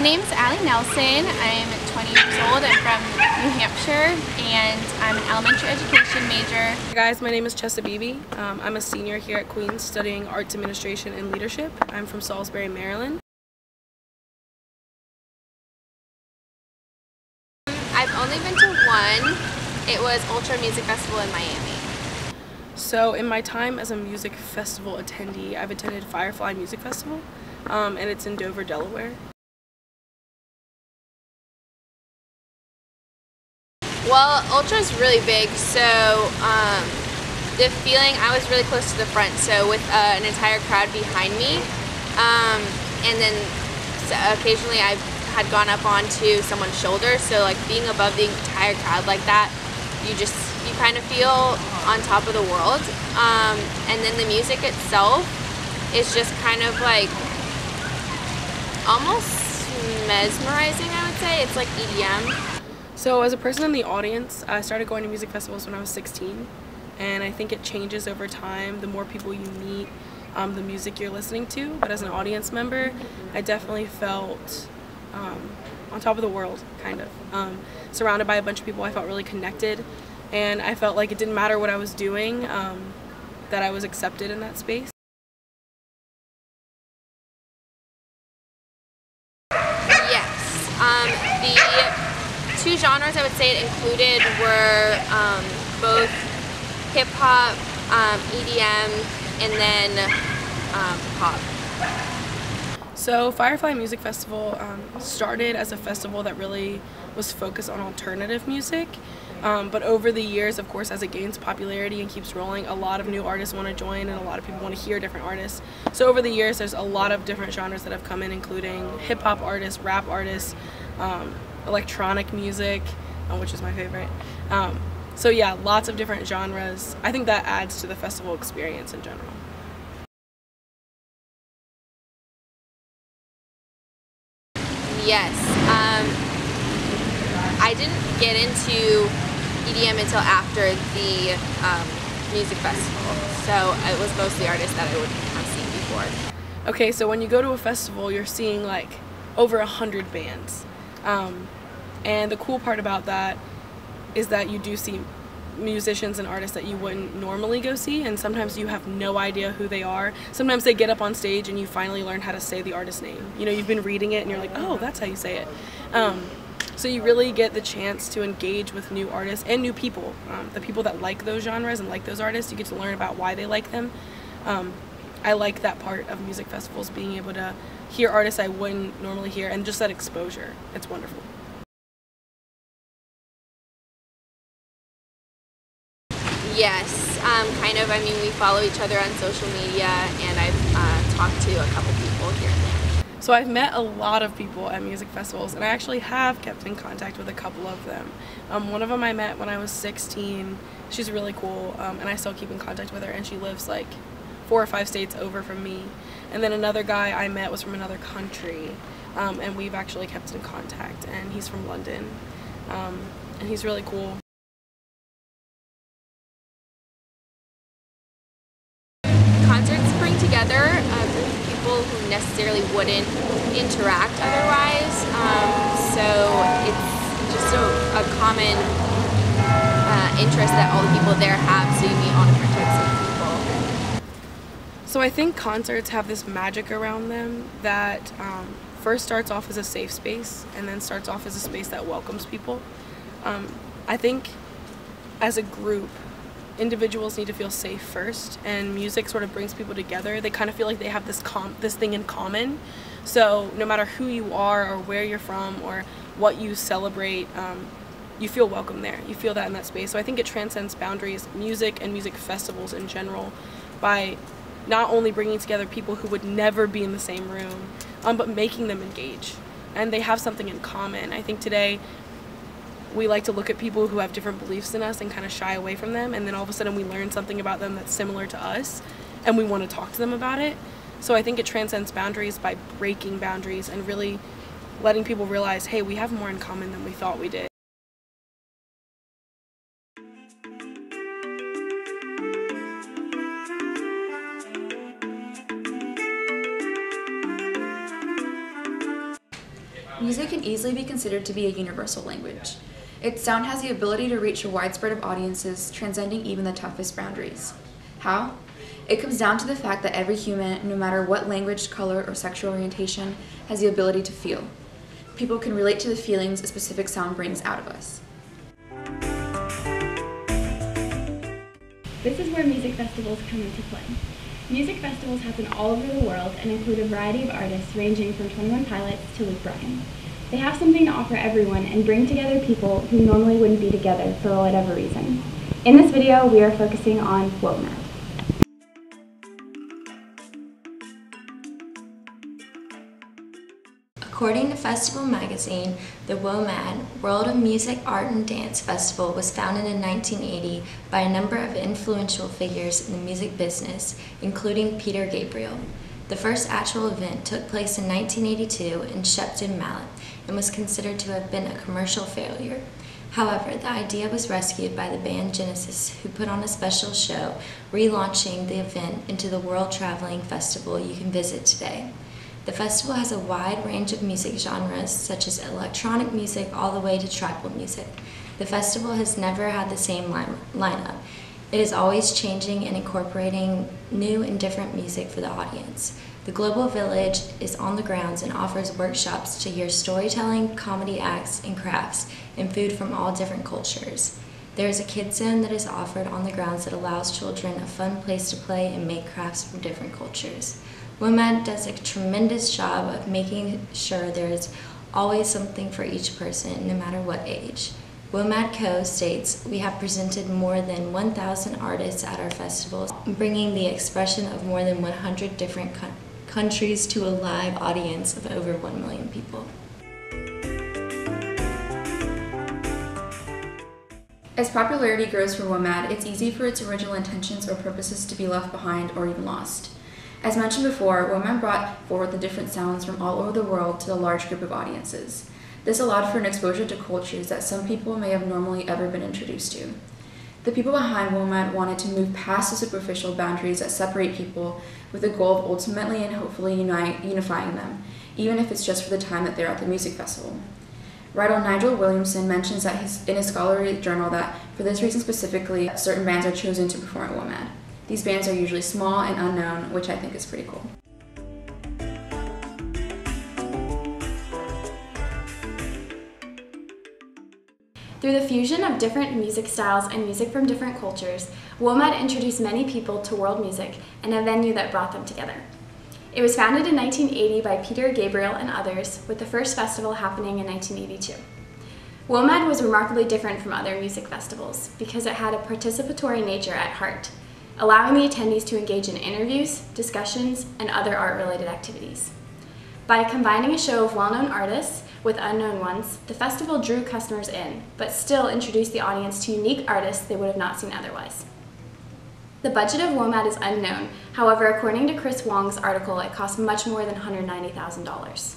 name's Allie Nelson. I'm 20 years old. I'm from New Hampshire and I'm an elementary education major. Hey guys, my name is Chessa Beebe. I'm a senior here at Queens studying Arts Administration and Leadership. I'm from Salisbury, Maryland. I've only been to one. It was Ultra Music Festival in Miami. So in my time as a music festival attendee, I've attended Firefly Music Festival, and it's in Dover, Delaware. Well, Ultra is really big, so the feeling, I was really close to the front, so with an entire crowd behind me, and then occasionally I had gone up onto someone's shoulder, so like being above the entire crowd like that, you kind of feel on top of the world, and then the music itself is just kind of like almost mesmerizing, I would say. It's like EDM. So as a person in the audience, I started going to music festivals when I was 16, and I think it changes over time. The more people you meet, the music you're listening to. But as an audience member, I definitely felt on top of the world, kind of. Surrounded by a bunch of people, I felt really connected, and I felt like it didn't matter what I was doing, that I was accepted in that space. Yes. The two genres I would say it included were both hip-hop, EDM, and then pop. So Firefly Music Festival started as a festival that really was focused on alternative music, but over the years, of course, as it gains popularity and keeps rolling, a lot of new artists want to join and a lot of people want to hear different artists. So over the years, there's a lot of different genres that have come in, including hip-hop artists, rap artists, electronic music, which is my favorite. So yeah, lots of different genres. I think that adds to the festival experience in general. Yes. I didn't get into EDM until after the music festival, so it was mostly artists that I wouldn't have seen before. Okay, so when you go to a festival, you're seeing like over 100 bands. And the cool part about that is that you do see musicians and artists that you wouldn't normally go see, and sometimes you have no idea who they are. Sometimes they get up on stage and you finally learn how to say the artist's name. You know, you've been reading it and you're like, oh, that's how you say it. So you really get the chance to engage with new artists and new people. The people that like those genres and like those artists, you get to learn about why they like them. I like that part of music festivals, being able to hear artists I wouldn't normally hear, and just that exposure. It's wonderful. Yes, kind of. I mean, we follow each other on social media, and I've talked to a couple people here and there. So I've met a lot of people at music festivals, and I actually have kept in contact with a couple of them. One of them I met when I was 16. She's really cool, and I still keep in contact with her, and she lives like 4 or 5 states over from me. And then another guy I met was from another country, and we've actually kept in contact, and he's from London, and he's really cool. Concerts bring together a group of people who necessarily wouldn't interact otherwise, so it's just a common interest that all the people there have, so you meet all different types of people. So I think concerts have this magic around them that first starts off as a safe space and then starts off as a space that welcomes people. I think as a group, individuals need to feel safe first, and music sort of brings people together. They kind of feel like they have this thing in common. So no matter who you are or where you're from or what you celebrate, you feel welcome there. You feel that in that space. So I think it transcends boundaries, music and music festivals in general, by not only bringing together people who would never be in the same room, but making them engage. And they have something in common. I think today we like to look at people who have different beliefs than us and kind of shy away from them, and then all of a sudden we learn something about them that's similar to us and we want to talk to them about it. So I think it transcends boundaries by breaking boundaries and really letting people realize, hey, we have more in common than we thought we did. Music can easily be considered to be a universal language. Its sound has the ability to reach a wide spread of audiences, transcending even the toughest boundaries. How? It comes down to the fact that every human, no matter what language, color, or sexual orientation, has the ability to feel. People can relate to the feelings a specific sound brings out of us. This is where music festivals come into play. Music festivals happen all over the world and include a variety of artists ranging from 21 Pilots to Luke Bryan. They have something to offer everyone and bring together people who normally wouldn't be together for whatever reason. In this video, we are focusing on WOMAD. According to Festival magazine, the WOMAD, World of Music, Art and Dance Festival, was founded in 1980 by a number of influential figures in the music business, including Peter Gabriel. The first actual event took place in 1982 in Shepton Mallet and was considered to have been a commercial failure. However, the idea was rescued by the band Genesis, who put on a special show, relaunching the event into the world-traveling festival you can visit today. The festival has a wide range of music genres, such as electronic music all the way to tribal music. The festival has never had the same lineup. It is always changing and incorporating new and different music for the audience. The Global Village is on the grounds and offers workshops to hear storytelling, comedy acts, and crafts, and food from all different cultures. There is a kids zone that is offered on the grounds that allows children a fun place to play and make crafts from different cultures. WOMAD does a tremendous job of making sure there is always something for each person, no matter what age. WOMAD Co. states, "We have presented more than 1,000 artists at our festivals, bringing the expression of more than 100 different countries to a live audience of over 1 million people." As popularity grows for WOMAD, it's easy for its original intentions or purposes to be left behind or even lost. As mentioned before, WOMAD brought forward the different sounds from all over the world to a large group of audiences. This allowed for an exposure to cultures that some people may have normally ever been introduced to. The people behind WOMAD wanted to move past the superficial boundaries that separate people with the goal of ultimately and hopefully unifying them, even if it's just for the time that they're at the music festival. Writer Nigel Williamson mentions that in his scholarly journal that for this reason specifically, certain bands are chosen to perform at WOMAD. These bands are usually small and unknown, which I think is pretty cool. Through the fusion of different music styles and music from different cultures, WOMAD introduced many people to world music and a venue that brought them together. It was founded in 1980 by Peter Gabriel and others, with the first festival happening in 1982. WOMAD was remarkably different from other music festivals because it had a participatory nature at heart, allowing the attendees to engage in interviews, discussions, and other art-related activities. By combining a show of well-known artists with unknown ones, the festival drew customers in, but still introduced the audience to unique artists they would have not seen otherwise. The budget of WOMAD is unknown. However, according to Chris Wong's article, it cost much more than $190,000.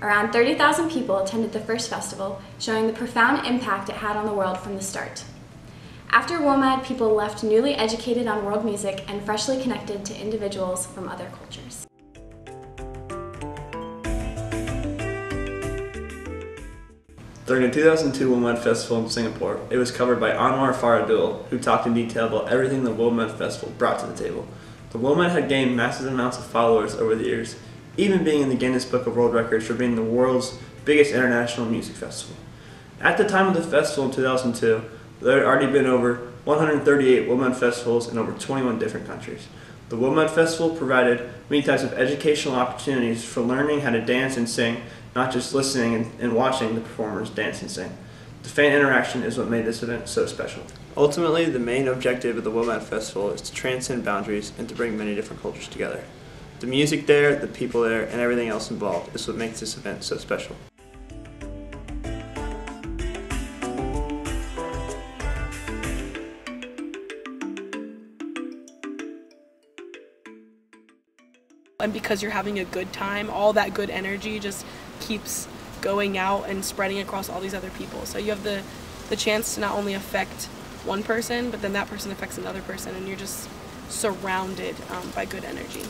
Around 30,000 people attended the first festival, showing the profound impact it had on the world from the start. After WOMAD, people left newly educated on world music and freshly connected to individuals from other cultures. During the 2002 WOMAD Festival in Singapore, it was covered by Anwar Faradul, who talked in detail about everything the WOMAD Festival brought to the table. The WOMAD had gained massive amounts of followers over the years, even being in the Guinness Book of World Records for being the world's biggest international music festival. At the time of the festival in 2002, there had already been over 138 WOMAD festivals in over 21 different countries. The WOMAD Festival provided many types of educational opportunities for learning how to dance and sing, not just listening and watching the performers dance and sing. The fan interaction is what made this event so special. Ultimately, the main objective of the WOMAD Festival is to transcend boundaries and to bring many different cultures together. The music there, the people there, and everything else involved is what makes this event so special. And because you're having a good time, all that good energy just keeps going out and spreading across all these other people. So you have the chance to not only affect one person, but then that person affects another person, and you're just surrounded by good energy.